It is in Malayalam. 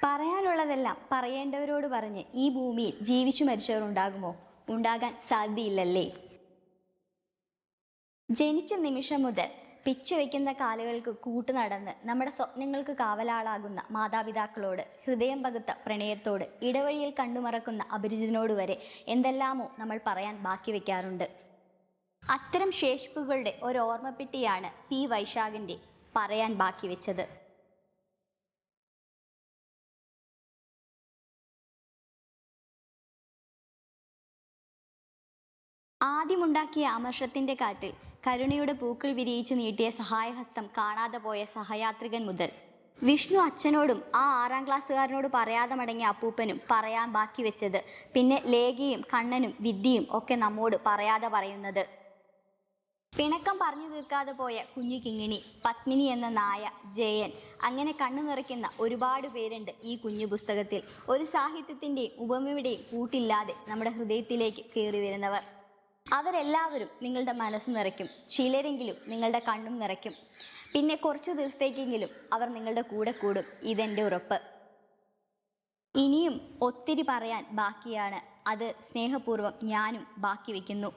പറയാനുള്ളതെല്ലാം പറയേണ്ടവരോട് പറഞ്ഞ് ഈ ഭൂമിയിൽ ജീവിച്ചു മരിച്ചവർ ഉണ്ടാകുമോ? ഉണ്ടാകാൻ സാധ്യതയില്ലല്ലേ. ജനിച്ച നിമിഷം മുതൽ പിച്ചുവെക്കുന്ന കാലുകൾക്ക് കൂട്ടുനടന്ന് നമ്മുടെ സ്വപ്നങ്ങൾക്ക് കാവലാളാകുന്ന മാതാപിതാക്കളോട്, ഹൃദയം പകുത്ത പ്രണയത്തോട്, ഇടവഴിയിൽ കണ്ടുമറക്കുന്ന അപരിചിതനോട് വരെ എന്തെല്ലാമോ നമ്മൾ പറയാൻ ബാക്കി വെക്കാറുണ്ട്. അത്തരം ശേഷിപ്പുകളുടെ ഓർമ്മപ്പെട്ടിയാണ് പി വൈശാഖിൻ്റെ പറയാൻ ബാക്കി വെച്ചത്. ആദ്യമുണ്ടാക്കിയ അമർഷത്തിൻ്റെ കാറ്റിൽ കരുണയുടെ പൂക്കൾ വിരിയിച്ചു നീട്ടിയ സഹായഹസ്തം കാണാതെ പോയ സഹയാത്രികൻ മുതൽ വിഷ്ണു അച്ഛനോടും ആ 6ാം ക്ലാസ്സുകാരനോട് പറയാതെ മടങ്ങിയ അപ്പൂപ്പനും പറയാൻ ബാക്കി വെച്ചത്, പിന്നെ ലേഖയും കണ്ണനും വിദ്യയും ഒക്കെ നമ്മോട് പറയാതെ പറയുന്നത്. പിണക്കം പറഞ്ഞു തീർക്കാതെ പോയ കുഞ്ഞു കിങ്ങിണി, പത്മിനി എന്ന നായ, ജയൻ, അങ്ങനെ കണ്ണു നിറയ്ക്കുന്ന ഒരുപാട് പേരുണ്ട് ഈ കുഞ്ഞു പുസ്തകത്തിൽ. ഒരു സാഹിത്യത്തിൻ്റെയും ഉപമയുടെയും കൂട്ടില്ലാതെ നമ്മുടെ ഹൃദയത്തിലേക്ക് കയറി വരുന്നവർ. അവരെല്ലാവരും നിങ്ങളുടെ മനസ്സ് നിറയ്ക്കും, ചിലരെങ്കിലും നിങ്ങളുടെ കണ്ണും നിറയ്ക്കും. പിന്നെ കുറച്ചു ദിവസത്തേക്കെങ്കിലും അവർ നിങ്ങളുടെ കൂടെ കൂടും, ഇതെൻ്റെ ഉറപ്പ്. ഇനിയും ഒത്തിരി പറയാൻ ബാക്കിയാണ്, അത് സ്നേഹപൂർവ്വം ഞാനും ബാക്കി വയ്ക്കുന്നു.